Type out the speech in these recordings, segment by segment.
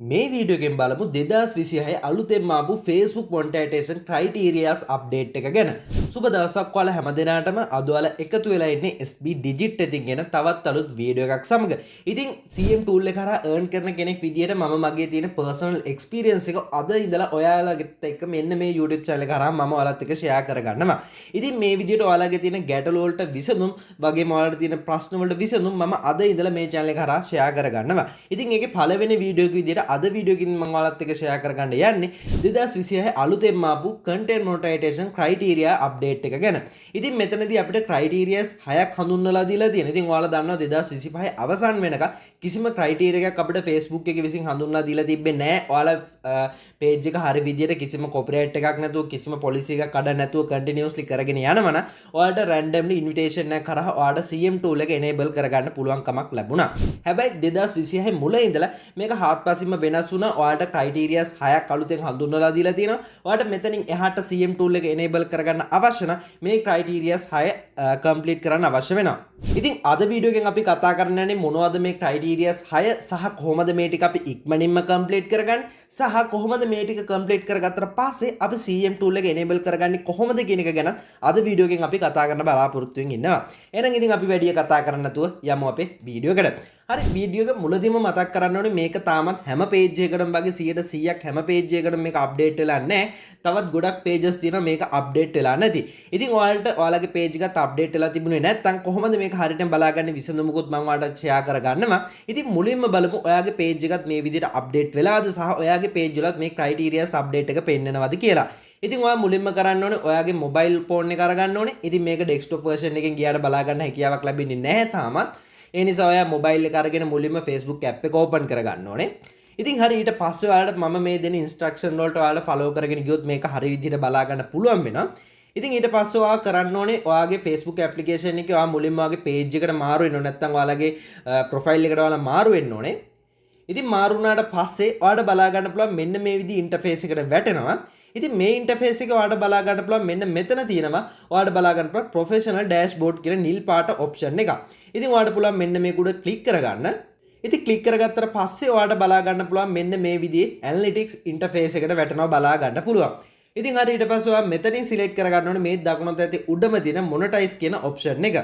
මේ වීඩියෝ එකෙන් බලමු 2026 අලුතෙන්ම ආපු Facebook monetization criterias update එක ගැන. සුබ දවසක් ඔයාලා හැමදෙනාටම අද ඔයාලා එකතු වෙලා ඉන්නේ SB Digit එකකින් ගෙන තවත් අලුත් වීඩියෝ එකක් සමග. ඉතින් CM tool එක කරා earn කරන කෙනෙක් විදියට මම මගේ තියෙන personal experience එක අද ඉඳලා ඔයාලට එක්ක මෙන්න මේ YouTube channel එක කරා මම ඔයාලත් එක්ක share කරගන්නවා. ඉතින් මේ විදියට ඔයාලගේ තියෙන ගැටලු වලට විසඳුම් වගේම ඔයාලට තියෙන ප්‍රශ්න වලට විසඳුම් මම අද ඉඳලා මේ channel එක කරා share කරගන්නවා. ඉතින් ඒකේ පළවෙනි වීඩියෝ එක විදියට අද වීඩියෝ එකකින් මම ඔයාලත් එක්ක ෂෙයා කරගන්න යන්නේ 2026 අලුතෙන්ම ආපු content monetization criteria update එක ගැන. ඉතින් මෙතනදී අපිට criterias 6ක් හඳුන්වලා දීලා තියෙනවා. ඉතින් ඔයාලා දන්නවා 2025 අවසන් වෙනකන් කිසිම criteria එකක් අපිට Facebook එකේ විසින් හඳුන්වලා දීලා තිබෙන්නේ නැහැ. ඔයාලා page එක හරි විදියට කිසිම copyright එකක් නැතුව කිසිම policy එකක් කඩන්න නැතුව continuously කරගෙන යනවනම් ඔයාලට randomly invitation එකක් කරා ඔයාලට CM tool එක enable කරගන්න පුළුවන් කමක් ලැබුණා. හැබැයි 2026 මුල ඉඳලා මේක හාත්පසින්ම වෙනස් වුණා. ඔයාලට criterias 6ක් අලුතෙන් හඳුන්වලා දීලා තියෙනවා. ඔයාලට මෙතනින් එහාට CM tool එක enable කරගන්න අවශ්‍ය නම් මේ criterias 6 complete කරන්න අවශ්‍ය වෙනවා. ඉතින් අද වීඩියෝ එකෙන් අපි කතා කරන්නේ මොනවද මේ criterias 6 සහ කොහොමද මේ ටික අපි ඉක්මනින්ම complete කරගන්නේ සහ කොහොමද මේ ටික complete කරගත්තට පස්සේ අපි CM tool එක enable කරගන්නේ කොහොමද කියන එක ගැන අද වීඩියෝ එකෙන් අපි කතා කරන්න බලාපොරොත්තු වෙමින් ඉන්නවා. එහෙනම් ඉතින් අපි වැඩි කතා කරන්න නැතුව යමු අපේ වීඩියෝ එකට. හරි වීඩියෝ එක මුලදීම මතක් කරන්න ඕනේ මේක තාමත් හැම page එකකටම වගේ 100%ක් හැම page එකකටම මේක update වෙලා නැහැ. තවත් ගොඩක් pages තියෙනවා මේක update වෙලා නැති. ඉතින් ඔයාලට ඔයාලගේ page එකත් update වෙලා තිබුණේ නැත්නම් කොහොමද මේක හරියටම බලාගන්නේ විසඳුමකුත් මම ඔයාලට share කරගන්නවා. ඉතින් මුලින්ම බලමු ඔයාගේ page එකත් මේ විදිහට update වෙලාද සහ ඔයාගේ page වලත් මේ criterias update එක පෙන්නනවද කියලා. ඉතින් ඔයා මුලින්ම කරන්න ඕනේ ඔයාගේ mobile phone එක අරගන්න ඕනේ. ඉතින් මේක desktop version එකෙන් ගියාට බලා ගන්න හැකියාවක් ලැබෙන්නේ නැහැ තාමත්. ඒ නිසා ඔයා mobile එක අරගෙන මුලින්ම Facebook app එක open කරගන්න ඕනේ. ඉතින් හරි ඊට පස්සේ ඔයාලට මම මේ දෙන instruction වලට ඔයාලා follow කරගෙන ගියොත් මේක හරි විදිහට බලා ගන්න පුළුවන් වෙනවා. ඉතින් ඊට පස්සේ ඔයා කරන්න ඕනේ ඔයාගේ Facebook application එකේ ඔයා මුලින්ම ඔයාගේ page එකට මාරු වෙන්න ඕනේ. නැත්නම් ඔයාලගේ profile එකට ඔයාලා මාරු වෙන්න ඕනේ. ඉතින් මාරු වුණාට පස්සේ ඔයාලට බලා ගන්න පුළුවන් මෙන්න මේ විදිහ interface එකට වැටෙනවා. ඉතින් මේ ඉන්ටර්ෆේස් එක ඔයාලට බලා ගන්න පුළුවන් මෙන්න මෙතන තියෙනවා ඔයාලට බලා ගන්න පුළුවන් ප්‍රොෆෙෂනල් ඩෑෂ්බෝඩ් කියලා නිල් පාට ඔප්ෂන් එක. ඉතින් ඔයාලට පුළුවන් මෙන්න මේක උඩ ක්ලික් කරගන්න. ඉතින් ක්ලික් කරගත්තට පස්සේ ඔයාලට බලා ගන්න පුළුවන් මෙන්න මේ විදිහේ ඇනලිටික්ස් ඉන්ටර්ෆේස් එකට වැටෙනවා බලා ගන්න පුළුවන්. ඉතින් හරි ඊට පස්සේ ඔයා මෙතනින් සිලෙක්ට් කරගන්න ඕනේ මේ දකුණට ඇති උඩම තියෙන මොනටයිස් කියන ඔප්ෂන් එක.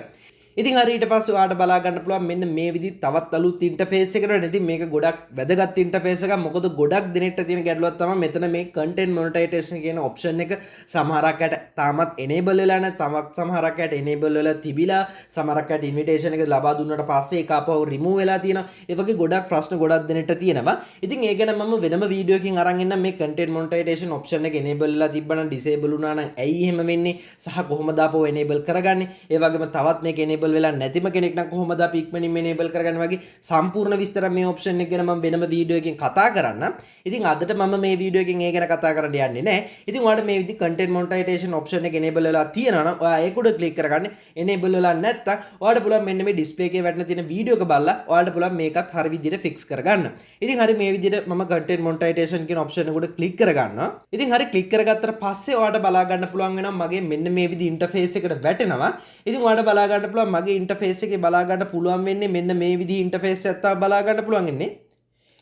ඉතින් හරි ඊට පස්සේ ඔයාලට බලා ගන්න පුළුවන් මෙන්න මේ විදිහ තවත් අලුත් ඉන්ටර්ෆේස් එකකට. ඉතින් මේක ගොඩක් වැදගත් ඉන්ටර්ෆේස් එකක්. මොකද ගොඩක් දිනෙට තියෙන ගැටලුවක් තමයි මෙතන මේ content monetization කියන option එක සමහරක් අයට තාමත් enable වෙලා නැහැ. තවත් සමහරක් අයට enable වෙලා තිබිලා සමහරක් අයට invitation එක ලබා දුන්නාට පස්සේ ඒක ආපහු remove වෙලා තියෙනවා. ඒ වගේ ගොඩක් ප්‍රශ්න ගොඩක් දිනෙට තියෙනවා. ඉතින් ඒ ගැන මම වෙනම වීඩියෝ එකකින් අරන් ඉන්නම් මේ content monetization option එක enable වෙලා තිබ්බනම් disable වුණා නම් ඇයි එහෙම වෙන්නේ සහ කොහොමද ආපහු enable කරගන්නේ. ඒ වගේම තවත් මේක enable වෙලා නැතිම කෙනෙක් නම් කොහොමද අපි ඉක්මනින් enable කරගන්න වගේ සම්පූර්ණ විස්තර මේ ඔප්ෂන් එක ගැන මම වෙනම වීඩියෝ එකකින් කතා කරන්නම්. ඉතින් අදට මම මේ වීඩියෝ එකකින් ඒ ගැන කතා කරන්න යන්නේ නැහැ. ඉතින් ඔයාලට මේ විදිහ content monetization option එක enable වෙලා තියෙනවා නම් ඔයා ඒක උඩ click කරගන්න. enable වෙලා නැත්තම් ඔයාලට පුළුවන් මෙන්න මේ display එකේ වැටෙන තියෙන වීඩියෝ එක බලලා ඔයාලට පුළුවන් මේකත් හරි විදිහට fix කරගන්න. ඉතින් හරි මේ විදිහට මම content monetization කියන option එක උඩ click කරගන්නවා. ඉතින් හරි click කරගත්තට පස්සේ ඔයාලට බලා ගන්න පුළුවන් වෙනවා මගේ මෙන්න මේ විදිහ interface එකට වැටෙනවා. ඉතින් ඔයාලට බලා ගන්න පුළුවන් මගේ ඉන්ටර්ෆේස් එකේ බලා ගන්න පුළුවන් වෙන්නේ මෙන්න මේ විදිහේ ඉන්ටර්ෆේස් එකක් තමයි බලා ගන්න පුළුවන් ඉන්නේ.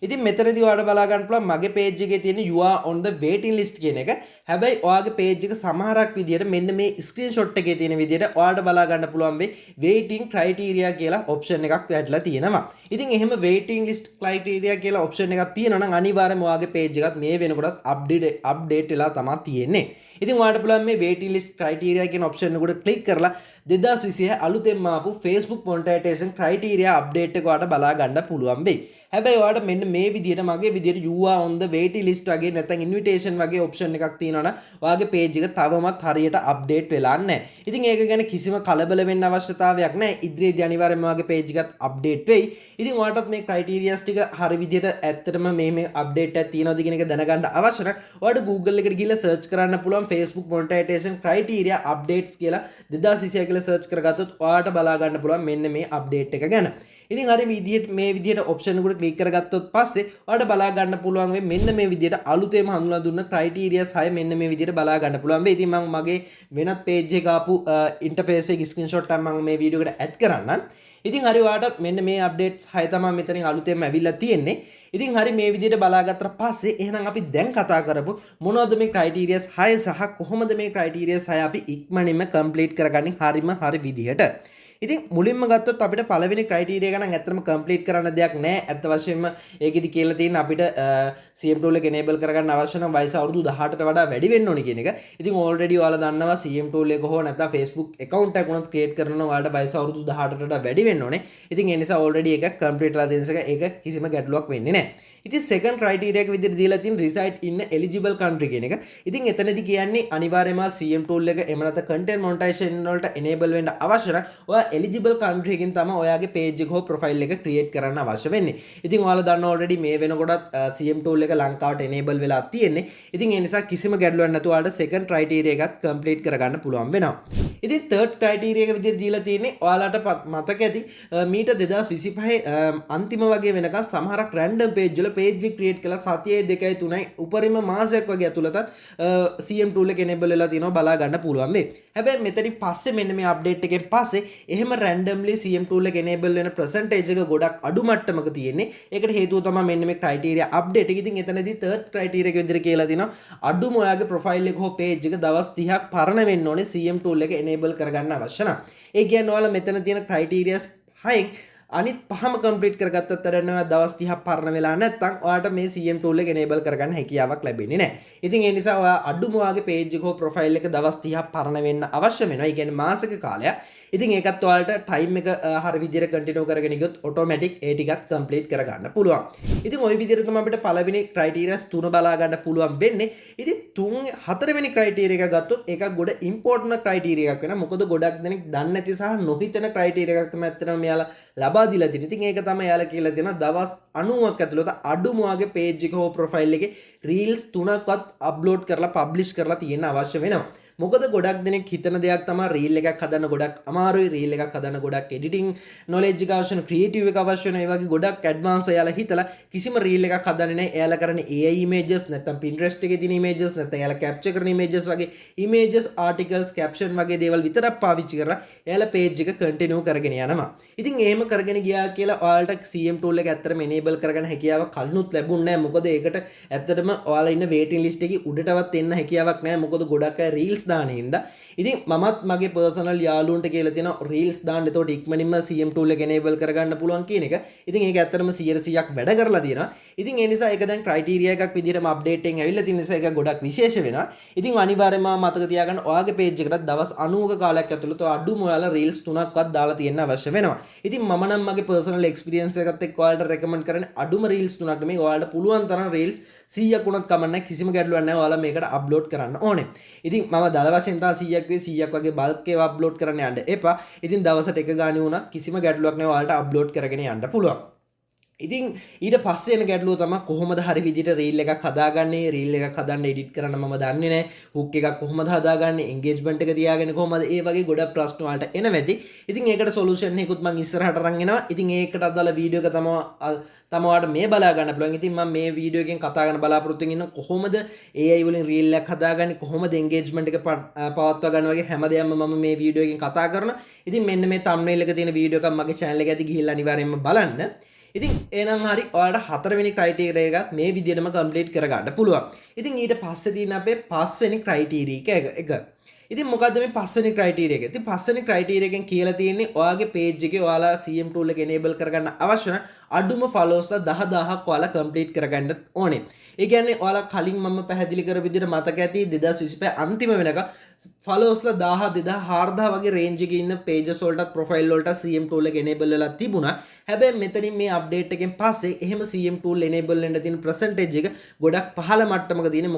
ඉතින් මෙතනදී ඔයාලට බලා ගන්න පුළුවන් මගේ page එකේ තියෙන you are on the waiting list කියන එක. හැබැයි ඔයාගේ page එක සමහරක් විදිහට මෙන්න මේ screenshot එකේ තියෙන විදිහට ඔයාලට බලා ගන්න පුළුවන් වෙයි waiting criteria කියලා option එකක් වැටලා තියෙනවා. ඉතින් එහෙම waiting list criteria කියලා option එකක් තියෙනවා නම් අනිවාර්යයෙන්ම ඔයාගේ page එකත් මේ වෙනකොටත් update වෙලා තමයි තියෙන්නේ. ඉතින් ඔයාලට පුළුවන් මේ waiting list criteria කියන option එක උඩ click කරලා 2026 අලුතෙන්ම ආපු Facebook monetization criteria update එක ඔයාලට බලා ගන්න පුළුවන් වෙයි. හැබැයි ඔයාලට මෙන්න මේ විදිහට මගේ විදිහට you are on the waiting list වගේ නැත්නම් invitation වගේ option එකක් තියෙනවා නම් ඔයාගේ page එක තවමත් හරියට update වෙලා නැහැ. ඉතින් ඒක ගැන කිසිම කලබල වෙන්න අවශ්‍යතාවයක් නැහැ. ඉදිරියේදී අනිවාර්යයෙන්ම ඔයාගේ page එකත් update වෙයි. ඉතින් ඔයාලටත් මේ criterias ටික හරි විදිහට ඇත්තටම මේ update එකක් තියෙනවද කියන එක දැනගන්න අවශ්‍ය නම් ඔයාලට Google එකට ගිහලා search කරන්න පුළුවන් Facebook monetization criteria updates කියලා 2026 කියලා search කරගත්තොත් ඔයාලට බලා ගන්න පුළුවන් මෙන්න මේ update එක ගැන. ඉතින් හරි මේ විදිහට ඔප්ෂන් එකට ක්ලික් කරගත්තොත් පස්සේ ඔයාලට බලා ගන්න පුළුවන් වෙයි මෙන්න මේ විදිහට අලුතෙන්ම හඳුන්වලා දුන්න criterias 6 මෙන්න මේ විදිහට බලා ගන්න පුළුවන් වෙයි. ඉතින් මම මගේ වෙනත් page එක ආපු interface එක screenshot එකක් මම මේ වීඩියෝ එකට add කරන්නම්. ඉතින් හරි ඔයාලට මෙන්න මේ අප්ඩේට්ස් 6 තමයි මෙතනින් අලුතෙන්ම ඇවිල්ලා තියෙන්නේ. ඉතින් හරි මේ විදිහට බලාගත්තට පස්සේ එහෙනම් අපි දැන් කතා කරමු මොනවද මේ ක්‍රයිටීරියාස් 6 සහ කොහොමද මේ ක්‍රයිටීරියාස් 6 අපි ඉක්මනින්ම කම්ප්ලීට් කරගන්නේ හරි විදිහට. ඉතින් මුලින්ම ගත්තොත් අපිට පළවෙනි ක්‍රයිටීරියා ගණන් ඇත්තටම කම්ප්ලීට් කරන්න දෙයක් නැහැ. ඇත්ත වශයෙන්ම ඒකෙදි කියලා තියෙන අපිට CM tool එක enable කරගන්න අවශ්‍ය නම් වයස අවුරුදු 18ට වඩා වැඩි වෙන්න ඕනි කියන එක. ඉතින් already ඔයාලා දන්නවා CM tool එක හෝ නැත්නම් Facebook account එකක් උනත් create කරනවා ඔයාලට වයස අවුරුදු 18ට වඩා වැඩි වෙන්න ඕනේ. ඉතින් ඒ නිසා already එක complete වෙලා තියෙන නිසා ඒක කිසිම ගැටලුවක් වෙන්නේ නැහැ. ඉතින් second criteria එක විදිහට දීලා තියෙන reside in eligible country කියන එක. ඉතින් එතනදි කියන්නේ අනිවාර්යයෙන්ම CM tool එක එහෙම නැත්නම් content monetization වලට enable වෙන්න අවශ්‍ය නම් ඔයා eligible country එකකින් තමයි ඔයාගේ page එක හෝ profile එක create කරන්න අවශ්‍ය වෙන්නේ. ඉතින් ඔයාලා දන්නවා already මේ වෙනකොටත් CM tool එක ලංකාවට enable වෙලා තියෙන්නේ. ඉතින් ඒ නිසා කිසිම ගැටලුවක් නැතුව ඔයාලට second criteria එකත් complete කරගන්න පුළුවන් වෙනවා. ඉතින් third criteria එක විදිහට දීලා තියෙන්නේ ඔයාලට මතක ඇති මීට 2025 අන්තිම වගේ වෙනකන් සමහරක් random page වල page එක create කළා සතියේ 2යි 3යි උපරිම මාසයක් වගේ ඇතුළතත් CM tool එක enable වෙලා තියෙනවා බලා ගන්න පුළුවන් මේ. හැබැයි මෙතනින් පස්සේ මෙන්න මේ update එකෙන් පස්සේ එහෙම randomly CM tool එක enable වෙන percentage එක ගොඩක් අඩු මට්ටමක තියෙන්නේ. ඒකට හේතුව තමයි මෙන්න මේ criteria update එක. ඉතින් එතනදී third criteria එක විදිහට කියලා තිනවා අඩුම ඔයාගේ profile එක හෝ page එක දවස් 30ක් පරණ වෙන්න ඕනේ CM tool එක enable කරගන්න අවශ්‍ය නම්. ඒ කියන්නේ ඔයාලා මෙතන තියෙන criterias 6න් අනිත් පහම කම්ප්ලීට් කරගත්තත් වැඩනවා දවස් 30ක් පරණ වෙලා නැත්නම් ඔයාලට මේ CM tool එක enable කරගන්න හැකියාවක් ලැබෙන්නේ නැහැ. ඉතින් ඒ නිසා ඔයා අඩුම ඔයාගේ page එක හෝ profile එක දවස් 30ක් පරණ වෙන්න අවශ්‍ය වෙනවා. ඒ කියන්නේ මාසික කාලයක්. ඉතින් ඒකත් ඔයාලට time එක හරිය විදිහට continue කරගෙන ගියොත් automatic ඒ ටිකත් complete කරගන්න පුළුවන්. ඉතින් ওই විදිහට තමයි අපිට පළවෙනි criteria තුන බලා ගන්න පුළුවන් වෙන්නේ. ඉතින් හතරවෙනි criteria එක ගත්තොත් ඒක ගොඩ important criteria එකක් වෙනවා. මොකද ගොඩක් දෙනෙක් දන්නේ නැති සහ නොහිතන criteria එකක් තමයි ඇත්තටම මෙයාලා ලබා දීලා තියෙන්නේ. ඉතින් ඒක තමයි යාලා කියලා දෙන දවස් 90ක් ඇතුළත අඩුම වාගේ page එක හෝ profile එකේ reels 3ක්වත් upload කරලා publish කරලා තියෙන්න අවශ්‍ය වෙනවා. මොකද ගොඩක් දෙනෙක් හිතන දෙයක් තමයි reel එකක් හදන්න ගොඩක් අමාරුයි, reel එකක් හදන්න ගොඩක් editing knowledge එක අවශ්‍ය වෙන, creative එක අවශ්‍ය වෙන, ඒ වගේ ගොඩක් advance එයාලා හිතලා කිසිම reel එකක් හදන්නේ නැහැ. එයාලා කරන්නේ AI images නැත්නම් Pinterest එකේ තියෙන images නැත්නම් එයාලා capture කරන images වගේ images, articles, caption වගේ දේවල් විතරක් පාවිච්චි කරලා එයාලා page එක continue කරගෙන යනවා. ඉතින් එහෙම කරගෙන ගියා කියලා ඔයාලට CM tool එක ඇත්තටම enable කරගන්න හැකියාවක් කලිනුත් ලැබුණේ නැහැ. මොකද ඒකට ඇත්තටම ඔයාලා ඉන්න waiting list එකේ උඩටවත් එන්න හැකියාවක් නැහැ. මොකද ගොඩක් අය reels දාන හින්දා. ඉතින් මමත් මගේ personal යාළුවන්ට කියලා තියෙනවා reels දාන්න. එතකොට ඉක්මනින්ම CM tool එක enable කරගන්න පුළුවන් කියන එක. ඉතින් ඒක ඇත්තටම 100%ක් වැඩ කරලා තියෙනවා. ඉතින් ඒ නිසා ඒක දැන් criteria එකක් විදිහටම update එකෙන් ඇවිල්ලා තියෙන නිසා ඒක ගොඩක් විශේෂ වෙනවා. ඉතින් අනිවාර්යයෙන්ම මතක තියාගන්න ඔයාගේ page එකකට දවස් 90ක කාලයක් ඇතුළත අඩුම ඔයාලා reels 3ක්වත් දාලා තියෙන්න අවශ්‍ය වෙනවා. ඉතින් මම නම් මගේ personal experience එකත් එක්ක ඔයාලට recommend කරන්නේ අඩුම reels 3ක් නෙමෙයි ඔයාලට පුළුවන් තරම් reels 100ක් වුණත් කමන්නේ කිසිම ගැටලුවක් නැහැ. ඔයාලා මේකට upload කරන්න ඕනේ. ඉතින් මම දල වශයෙන් තා 100ක් වගේ bulk ඒවා upload කරන්න යන්න එපා. ඉතින් දවසට එක ගානේ වුණත් කිසිම ගැටලුවක් නැහැ. ඔයාලට upload කරගෙන යන්න පුළුවන්. ඉතින් ඊට පස්සේ එන ගැටලුව තමයි කොහොමද හරි විදිහට reel එකක් හදාගන්නේ, reel එකක් හදන්න edit කරන්න මම දන්නේ නැහැ, hook එකක් කොහොමද හදාගන්නේ, engagement එක තියාගෙන කොහොමද, ඒ වගේ ගොඩක් ප්‍රශ්න වලට එන වෙති. ඉතින් ඒකට solution එකකුත් මම ඉස්සරහට අරන් එනවා. ඉතින් ඒකට අදාළ වීඩියෝ එක තමයි ඔයාලට මේ බලා ගන්න පුළුවන්. ඉතින් මම මේ වීඩියෝ එකෙන් කතා කරන්න බලාපොරොත්තු වෙන කොහොමද AI වලින් reel එකක් හදාගන්නේ, කොහොමද engagement එක පවත්වා ගන්න වගේ හැමදේම මම මේ වීඩියෝ එකෙන් කතා කරනවා. ඉතින් මෙන්න මේ thumbnail එක තියෙන වීඩියෝ එකක් මගේ channel එක ඇති ගිහිල්ලා අනිවාර්යයෙන්ම බලන්න. ඉතින් එහෙනම් හරි ඔයාලට හතරවෙනි ක්‍රයිටීරියා එකත් මේ විදිහටම කම්ප්ලීට් කරගන්න පුළුවන්. ඉතින් ඊට පස්සේ තියෙන අපේ පස්වෙනි ක්‍රයිටීරියා එක. ඉතින් මොකද්ද මේ පස්වෙනි ක්‍රයිටීරියා එක? ඉතින් පස්වෙනි ක්‍රයිටීරියා එකෙන් කියලා තියෙන්නේ ඔයාගේ page එකේ ඔයාලා CM tool එක enable කරගන්න අවශ්‍ය නම් අඩුම followers 10000ක් ඔයාලා කම්ප්ලීට් කරගන්න ඕනේ. ඒ කියන්නේ ඔයාලා කලින් මම පැහැදිලි කර විදිහට මතක ඇති 2025 අන්තිම වෙනකම් followers 1000 2000 4000 වගේ range එකේ ඉන්න pages වලටත් profile වලටත් CM tool එක enable වෙලා තිබුණා. හැබැයි මෙතනින් මේ update එකෙන් පස්සේ එහෙම CM tool enable වෙන්න තියෙන percentage එක ගොඩක් පහළ මට්ටමක තියෙන.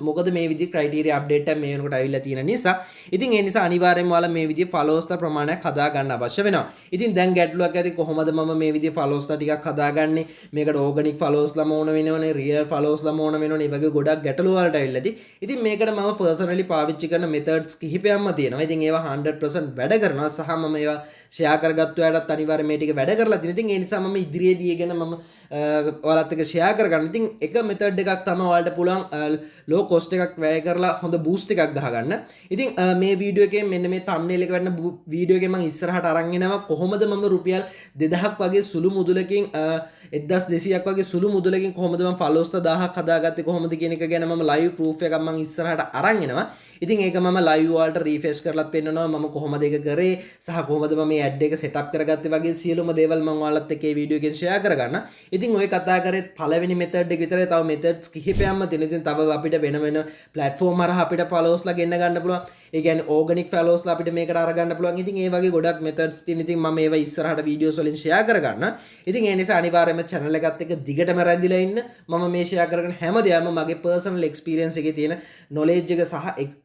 මොකද මේ විදිහේ criteria update එක මේ වෙනකොට අවිල්ලා තියෙන නිසා. ඉතින් ඒ නිසා අනිවාර්යයෙන්ම ඔයාලා මේ විදිහේ followers ලා ප්‍රමාණයක් හදා ගන්න අවශ්‍ය වෙනවා. ඉතින් දැන් ගැටලුවක් ඇති කොහොමද මම මේ විදිහේ followers ලා ටිකක් හදාගන්නේ? මේකට organic followers ලාම ඕන වෙනවනේ, real followers ලාම ඕන වෙනවනේ. මේ වගේ ගොඩක් ගැටලු වලට අවිල්ලා තියෙයි. ඉතින් මේකට මම personally පාවිච්චි කරන methods කිහිපයක්ම තියෙනවා. ඉතින් ඒවා 100% වැඩ කරනවා. සහ මම ඒවා share කරගත්තු අයටත් අනිවාර්යයෙන් මේ ටික වැඩ කරලා තියෙනවා. ඉතින් ඒ නිසා මම ඉදිරියේදී ගැන මම ඔයාලත් එක්ක ෂෙයා කරගන්න. ඉතින් එක මෙතඩ් එකක් තමයි ඔයාලට පුළුවන් ලෝ කොස්ට් එකක් වැය කරලා හොඳ බූස්ට් එකක් ගහගන්න. ඉතින් මේ වීඩියෝ එකේ මෙන්න මේ thumbnail එක වන්න වීඩියෝ එකේ මම ඉස්සරහට අරන් එනවා කොහොමද මම රුපියල් 2000ක් වගේ සුළු මුදලකින් 1200ක් වගේ සුළු මුදලකින් කොහොමද මම followers 1000ක් හදාගත්තේ කොහොමද කියන එක ගැන මම live proof එකක් මම ඉස්සරහට අරන් එනවා. ඉතින් ඒක මම live වලට refresh කරලත් පෙන්නනවා මම කොහොමද ඒක කරේ සහ කොහොමද මම මේ ad එක setup කරගත්තේ වගේ සියලුම දේවල් මම ඔයාලත් එක්ක මේ වීඩියෝ එකෙන් share කරගන්න. ඉතින් ඔය කතා කරේ පළවෙනි method එක විතරයි. තව methods කිහිපයක්ම තියෙන. ඉතින් තව අපිට වෙන වෙන platform හරහා අපිට followers ලා ගෙන්න ගන්න පුළුවන්. ඒ කියන්නේ organic followers ලා අපිට මේකට අරගන්න පුළුවන්. ඉතින් ඒ වගේ ගොඩක් methods තියෙන. ඉතින් මම ඒවා ඉස්සරහට videos වලින් share කරගන්න. ඉතින් ඒ නිසා අනිවාර්යයෙන්ම channel එකත් එක්ක දිගටම රැඳිලා ඉන්න. මම මේ share කරගෙන හැමදේම මගේ personal experience එකේ තියෙන knowledge එක සහ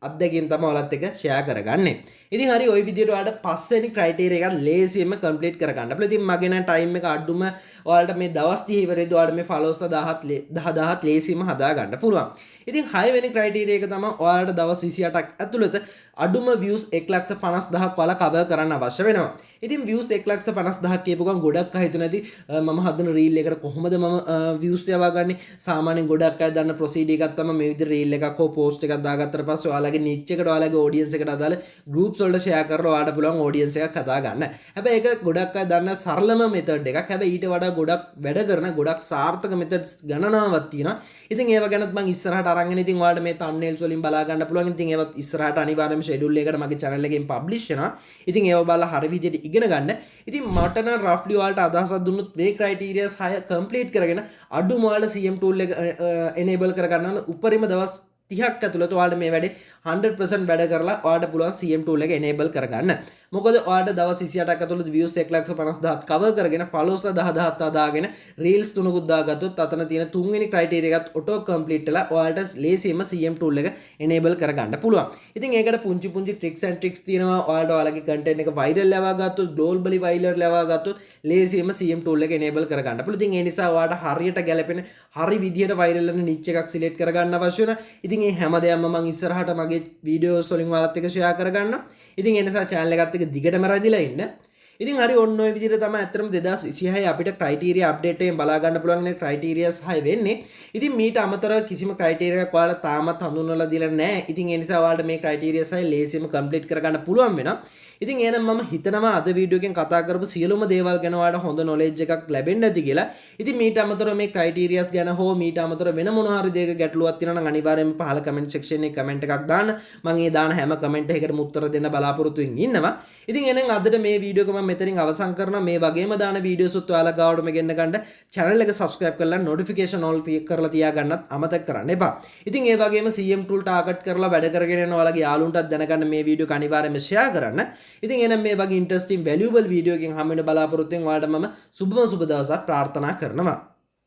අත්දැකීම් තමයි ඔයාලත් එක්ක share කරගන්නේ. ඉතින් හරි ওই විදිහට ඔයාලට පස්වෙනි criteria එකක් ලේසියෙන්ම complete කරගන්න. අපල ඉතින් මගේ නම් time එක අඩුම ඔයාලට මේ දවස් 30 ඉවරේදී ඔයාලට මේ followers 10000ක් ලේසියෙන්ම හදා ගන්න පුළුවන්. ඉතින් 6 වෙනි criteria එක තමයි ඔයාලට දවස් 28ක් ඇතුළත අඩුම views 1,50,000ක් ඔයාලා cover කරන්න අවශ්‍ය වෙනවා. ඉතින් views 1,50,000ක් කියපු ගමන් ගොඩක් අය හිතන ඇති මම හදන reel එකට කොහොමද මම views යවා ගන්නේ? සාමාන්‍යයෙන් ගොඩක් අය දන්න procedure එකක් තමයි මේ විදිහට reel එකක් හෝ post එකක් දාගත්තට පස්සේ ඔයාලගේ niche එකට ඔයාලගේ audience එකට අදාළ groups වලට share කරලා ඔයාලට පුළුවන් audience එකක් හදා ගන්න. හැබැයි ඒක ගොඩක් අය දන්න සරලම method එකක්. හැබැයි ඊට වඩා ගොඩක් වැඩ කරන ගොඩක් සාර්ථක methods ගණනාවක් තියෙනවා. ඉතින් ඒව ගැනත් මම ඉස්සරහට අරන් එන. ඉතින් ඔයාලට මේ thumbnails වලින් බලා ගන්න පුළුවන්. ඉතින් ඒවත් ඉස්සරහට අනිවාර්යයෙන්ම schedule එකකට මගේ channel එකෙන් publish වෙනවා. ඉතින් ඒව බලලා හරි විදිහට ඉගෙන ගන්න. ඉතින් මට නම් roughly ඔයාලට අදහසක් දුන්නොත් මේ criteria 6 complete කරගෙන අඩුම ඔයාලට CM tool එක enable කරගන්න උපරිම දවස් 30ක් ඇතුළත ඔයාලට මේ වැඩේ 100% වැඩ කරලා ඔයාලට පුළුවන් CM tool එක enable කරගන්න. මොකද ඔයාලට දවස් 28ක් ඇතුළත views 1,50,000ක් cover කරගෙන followers 10,000ක් හදාගෙන reels 3කුත් දාගත්තොත් අතන තියෙන තුන්වෙනි criteria එකත් auto complete වෙලා ඔයාලට ලේසියෙන්ම CM tool එක enable කරගන්න පුළුවන්. ඉතින් ඒකට පුංචි පුංචි tricks and tricks තියෙනවා. ඔයාලට ඔයාලගේ content එක viral ලවා ගත්තොත් globally viral ලවා ගත්තොත් ලේසියෙන්ම CM tool එක enable කරගන්න පුළුවන්. ඉතින් ඒ නිසා ඔයාලට හරියට ගැලපෙන හරි විදියට viral වෙන niche එකක් select කරගන්න අවශ්‍ය වෙනවා. ඉතින් මේ හැමදේම මම ඉස්සරහට මගේ videos වලින් ඔයාලත් එක්ක share කරගන්නම්. ඉතින් ඒ නිසා channel එකත් එක්ක දිගටම රැඳිලා ඉන්න. ඉතින් හරි ඔන්න ඔය විදිහට තමයි අත්‍තරම 2026 අපිට criteria update එකෙන් බලා ගන්න පුළුවන් නේ criteria 6 වෙන්නේ. ඉතින් මීට අමතරව කිසිම criteria එකක් ඔයාලා තාමත් හඳුන්වලා දීලා නැහැ. ඉතින් ඒ නිසා ඔයාලට මේ criteria 6 ලේසියෙන්ම complete කරගන්න පුළුවන් වෙනවා. ඉතින් එහෙනම් මම හිතනවා අද වීඩියෝ එකෙන් කතා කරපු සියලුම දේවල් ගැන ඔයාලට හොඳ knowledge එකක් ලැබෙන්න ඇති කියලා. ඉතින් මීට අමතරව මේ criterias ගැන හෝ මීට අමතරව වෙන මොන හරි දෙයක ගැටලුවක් තියෙනවා නම් අනිවාර්යයෙන්ම පහළ comment section එකේ comment එකක් දාන්න. මම ඒ දාන හැම comment එකකටම උත්තර දෙන්න බලාපොරොත්තු වෙමින් ඉන්නවා. ඉතින් එහෙනම් අදට මේ වීඩියෝ එක මම මෙතනින් අවසන් කරනවා. මේ වගේම දාන වීඩියෝස් උත් ඔයාලා ගාවටම ගෙන්න ගන්න channel එක subscribe කරලා notification all කරලා තියාගන්නත් අමතක කරන්න එපා. ඉතින් ඒ වගේම CM tool target කරලා වැඩ කරගෙන යන ඔයාලගේ යාළුවන්ටත් දැනගන්න මේ වීඩියෝ එක අනිවාර්යයෙන්ම share කරන්න. ඉතින් එහෙනම් මේ වගේ interesting valuable video එකකින් හම්බ වෙන බලාපොරොත්තු වෙන ඔයාලට මම සුබම සුබ දවසක් ප්‍රාර්ථනා කරනවා.